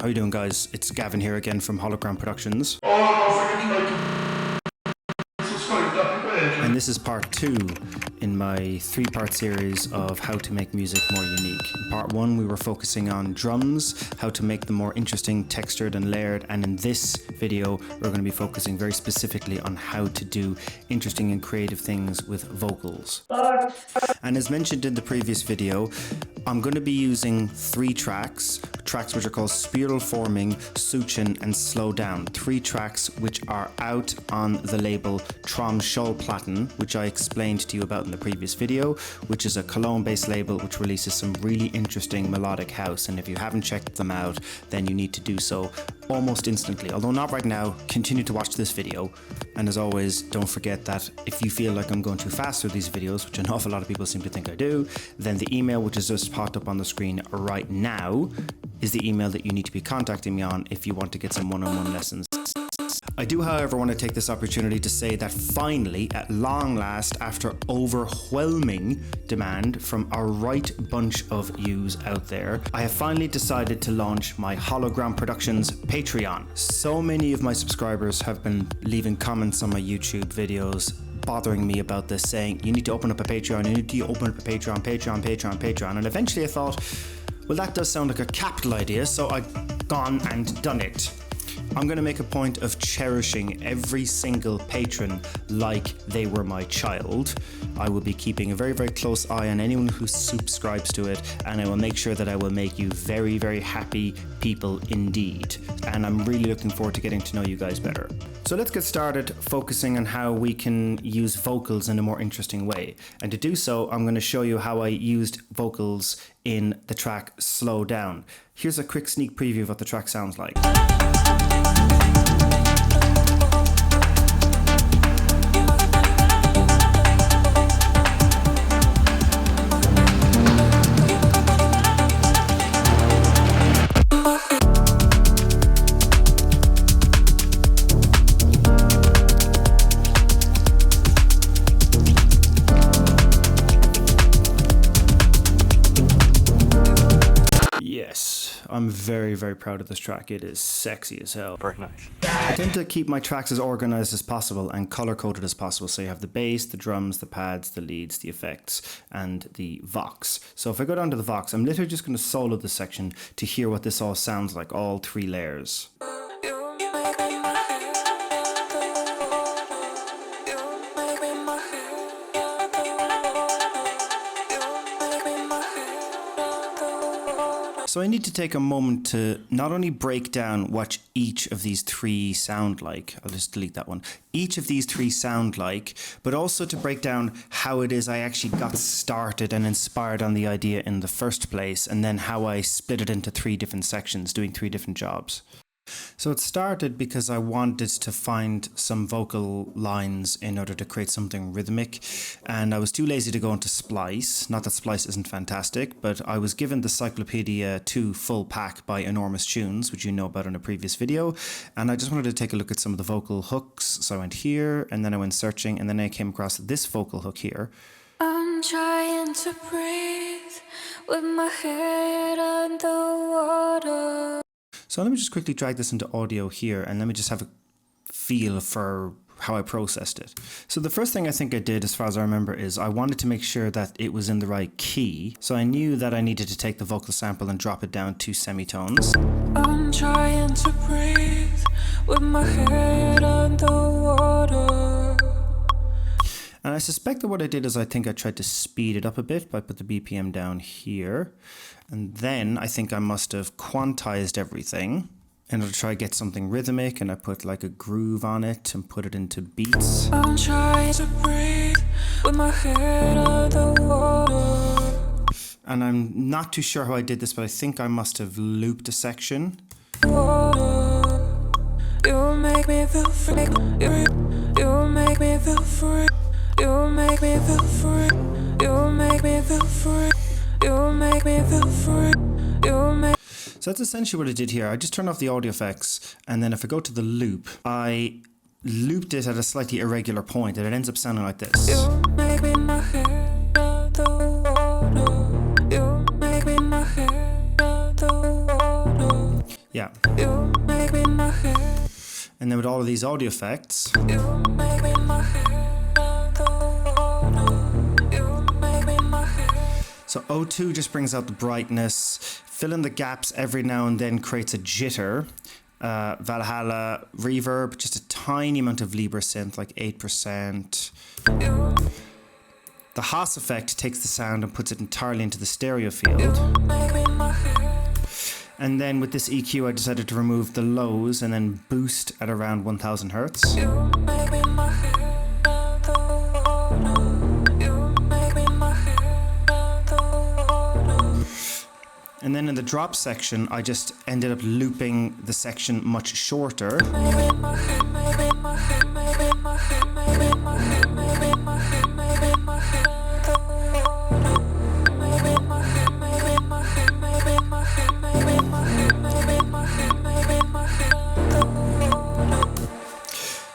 you doing, guys? It's Gavin here again from Hologram Productions. And this is part 2 in my 3-part series of how to make music more unique. In part 1 we were focusing on drums, how to make them more interesting, textured and layered, and in this video we're going to be focusing very specifically on how to do interesting and creative things with vocals. And as mentioned in the previous video, I'm going to be using 3 tracks which are called Spiral Forming, Suchin and Slow Down. 3 tracks which are out on the label Trom Schallplatten, which I explained to you about in the previous video, which is a Cologne-based label which releases some really interesting melodic house, and if you haven't checked them out, then you need to do so almost instantly. Although not right now, continue to watch this video. And as always, don't forget that if you feel like I'm going too fast through these videos, which an awful lot of people seem to think I do, then the email which is just popped up on the screen right now is the email that you need to be contacting me on if you want to get some one-on-one lessons. I do, however, want to take this opportunity to say that finally, at long last, after overwhelming demand from a right bunch of yous out there, I have finally decided to launch my Hologram Productions Patreon. So many of my subscribers have been leaving comments on my YouTube videos bothering me about this, saying you need to open up a Patreon, you need to open up a Patreon, and eventually I thought, well, that does sound like a capital idea, so I've gone and done it. I'm going to make a point of cherishing every single patron like they were my child. I will be keeping a very, very close eye on anyone who subscribes to it, and I will make sure that I will make you very, very happy people indeed. And I'm really looking forward to getting to know you guys better. So let's get started focusing on how we can use vocals in a more interesting way. And to do so, I'm going to show you how I used vocals in the track Slow Down. Here's a quick sneak preview of what the track sounds like. I'm very, very proud of this track. It is sexy as hell. Very nice. I tend to keep my tracks as organized as possible and color-coded as possible. So you have the bass, the drums, the pads, the leads, the effects, and the vox. So if I go down to the vox, I'm literally just going to solo this section to hear what this all sounds like, all 3 layers. So I need to take a moment to not only break down what each of these 3 sound like, I'll just delete that one, each of these 3 sound like, but also to break down how it is I actually got started and inspired on the idea in the first place, and then how I split it into 3 different sections, doing 3 different jobs. So it started because I wanted to find some vocal lines in order to create something rhythmic, and I was too lazy to go into Splice. Not that Splice isn't fantastic, but I was given the Cyclopedia 2 full pack by Enormous Tunes, which you know about in a previous video, and I just wanted to take a look at some of the vocal hooks. So I went here, and then I went searching, and then I came across this vocal hook here. I'm trying to breathe with my head underwater. So let me just quickly drag this into audio here, and let me just have a feel for how I processed it. So the first thing I think I did, as far as I remember, is I wanted to make sure that it was in the right key. So I knew that I needed to take the vocal sample and drop it down 2 semitones. I'm trying to breathe with my head underwater. And I suspect that what I did is I think I tried to speed it up a bit by put the BPM down here. And then I think I must have quantized everything in order to try to get something rhythmic, and I put like a groove on it and put it into beats. I'm trying to breathe with my head underwater. And I'm not too sure how I did this, but I think I must have looped a section. Water. You make me feel free. You make me feel free. You make me feel free. You make me feel free. You make me feel free. You make. So that's essentially what I did here. I just turned off the audio effects, and then if I go to the loop, I looped it at a slightly irregular point, and it ends up sounding like this. You make me my head underwater. You make me my head underwater. Yeah. And then with all of these audio effects, You make me my so O2 just brings out the brightness, fill in the gaps every now and then creates a jitter. Valhalla reverb, just a tiny amount of Libra synth, like 8%. The Haas effect takes the sound and puts it entirely into the stereo field. And then with this EQ I decided to remove the lows and then boost at around 1000 Hertz. And then in the drop section, I just ended up looping the section much shorter.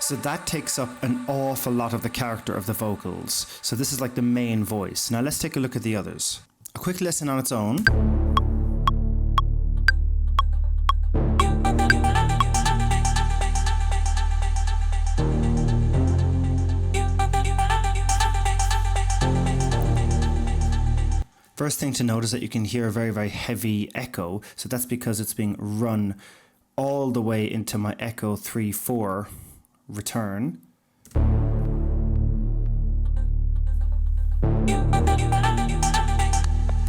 So that takes up an awful lot of the character of the vocals. So this is like the main voice. Now let's take a look at the others. A quick listen on its own. First thing to note is that you can hear a very, very heavy echo. So that's because it's being run all the way into my echo 3-4 return.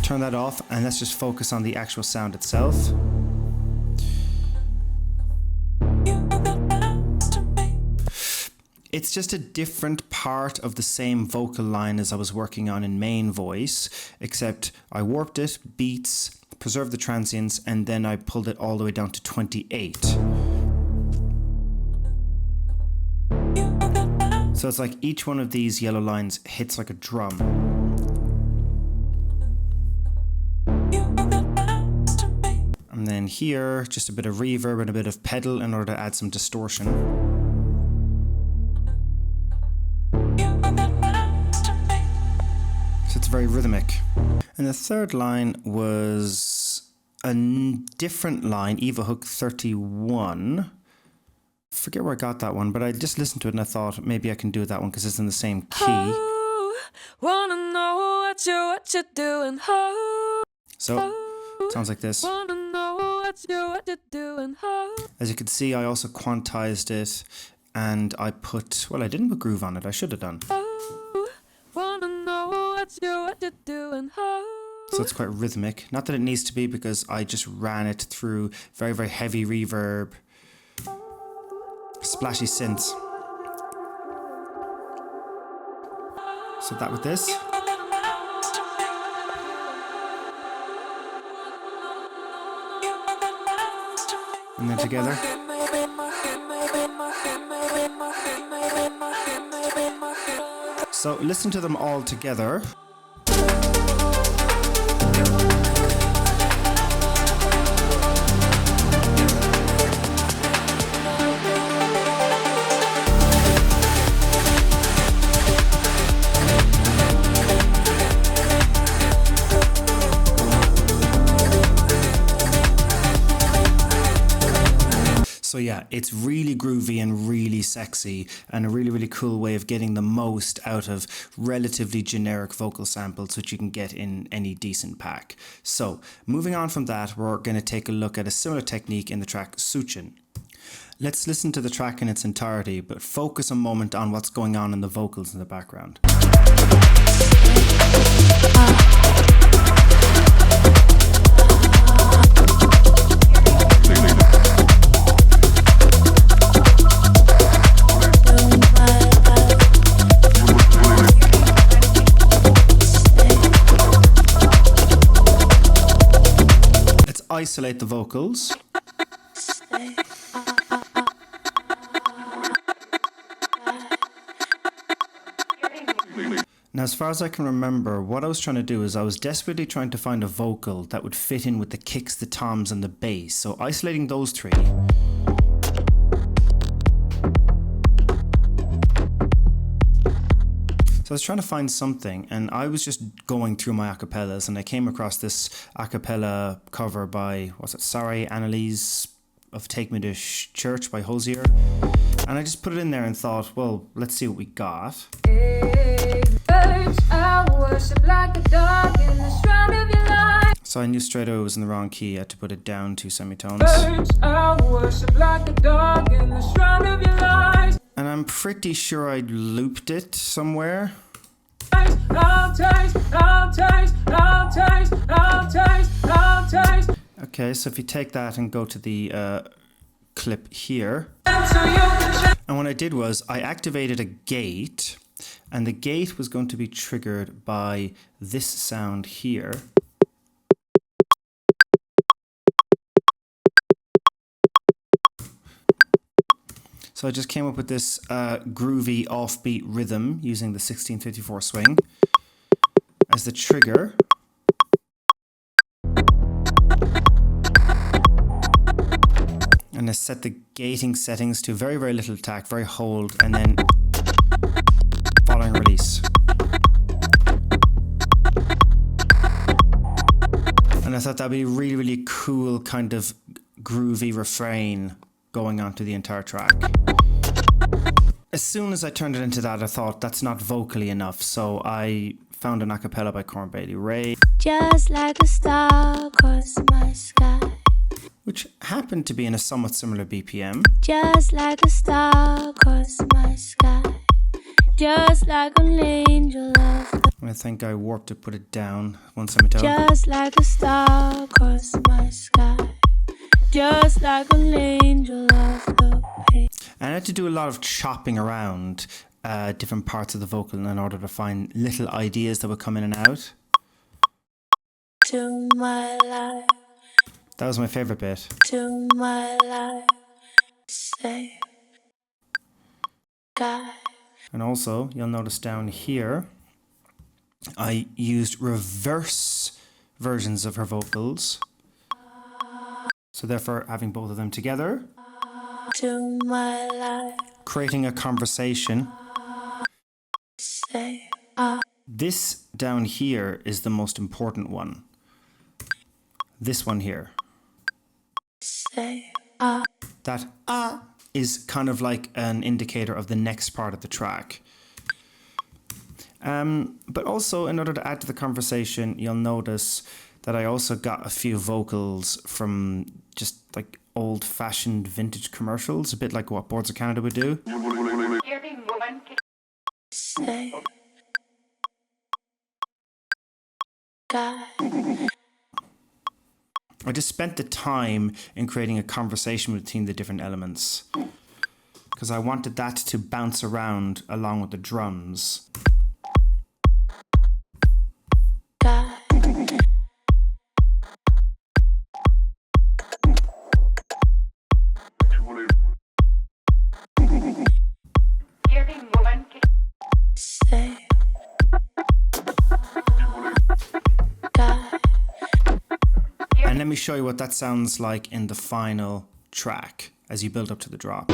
Turn that off and let's just focus on the actual sound itself. It's just a different part of the same vocal line as I was working on in main voice, except I warped it, beats, preserved the transients, and then I pulled it all the way down to 28. So it's like each one of these yellow lines hits like a drum. And then here, just a bit of reverb and a bit of pedal in order to add some distortion. So it's very rhythmic. And the third line was a different line, Eva Hook 31. Forget where I got that one, but I just listened to it and I thought maybe I can do that one because it's in the same key. Oh, wanna know what you're doing. Oh, So it sounds like this. wanna know what you're doing. Oh. As you can see, I also quantized it and I put, well, I didn't put groove on it. I should have done. Oh, wanna know what you're doing. Oh. So it's quite rhythmic. Not that it needs to be because I just ran it through very, very heavy reverb, splashy synths. So that with this. And then together. So listen to them all together. So yeah, it's really groovy and really sexy and a really, really cool way of getting the most out of relatively generic vocal samples which you can get in any decent pack. So moving on from that, we're going to take a look at a similar technique in the track Suchin. Let's listen to the track in its entirety, but focus a moment on what's going on in the vocals in the background. Isolate the vocals. Now, as far as I can remember, what I was trying to do is I was desperately trying to find a vocal that would fit in with the kicks, the toms, and the bass. So isolating those three. So I was trying to find something, and I was just going through my acapellas, and I came across this acapella cover by, what's it, Sarai Annalise of Take Me to Church by Hosier. And I just put it in there and thought, well, let's see what we got. So I knew straight away it was in the wrong key. I had to put it down 2 semitones. And I'm pretty sure I looped it somewhere. Okay, so if you take that and go to the clip here. And what I did was I activated a gate, and the gate was going to be triggered by this sound here. So I just came up with this groovy offbeat rhythm using the 1654 swing as the trigger. And I set the gating settings to very, very little attack, very hold, and then following release. And I thought that'd be a really, really cool kind of groovy refrain going on to the entire track. As soon as I turned it into that, I thought that's not vocally enough, so I found an a cappella by Corn Bailey Ray. Just like a star across my sky. Which happened to be in a somewhat similar BPM. Just like a star across my sky. Just like an angel of the... I think I warped it, put it down 1 semitone. Just like a star across my sky. Just like an angel of the pain. And I had to do a lot of chopping around different parts of the vocal in order to find little ideas that would come in and out. To my life. That was my favorite bit. To my life. Say God. And also, you'll notice down here, I used reverse versions of her vocals. So therefore, having both of them together, To my life. creating a conversation. Say This down here is the most important one. This one here. Say That is kind of like an indicator of the next part of the track. But also, in order to add to the conversation, you'll notice that I also got a few vocals from just like old-fashioned vintage commercials, a bit like what Boards of Canada would do. Say God. I just spent the time in creating a conversation between the different elements because I wanted that to bounce around along with the drums. God. Say God. And let me show you what that sounds like in the final track as you build up to the drop.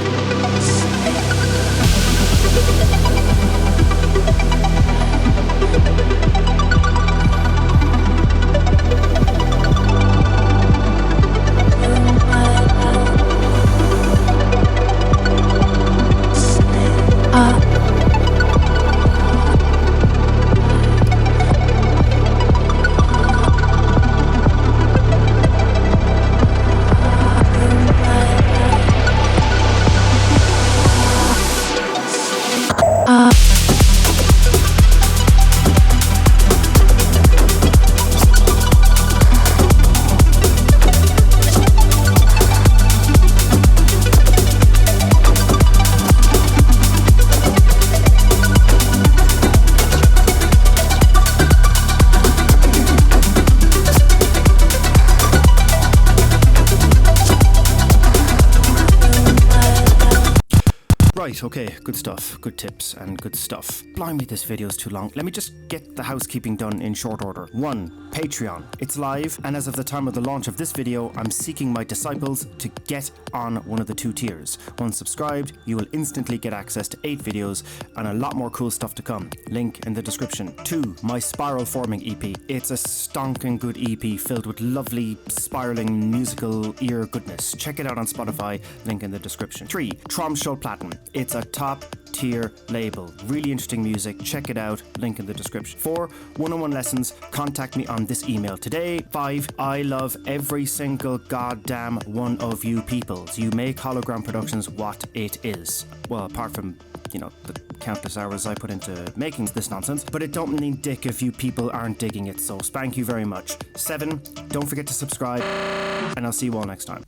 Right, okay, good stuff, good tips and good stuff. Blimey, this video's too long. Let me just get the housekeeping done in short order. 1. Patreon. It's live, and as of the time of the launch of this video, I'm seeking my disciples to get on one of the 2 tiers. Once subscribed, you will instantly get access to 8 videos and a lot more cool stuff to come. Link in the description. 2. My Spiral Forming EP. It's a stonking good EP filled with lovely, spiraling musical ear goodness. Check it out on Spotify, link in the description. 3. Tromschall Platinum. It's a top tier label. Really interesting music. Check it out, link in the description. 4. One-on-one lessons. Contact me on this email today. 5. I love every single goddamn one of you peoples. You make Hologram Productions what it is. Well, apart from, you know, the countless hours I put into making this nonsense, but it don't mean dick if you people aren't digging it, so spank you very much. 7. Don't forget to subscribe, and I'll see you all next time.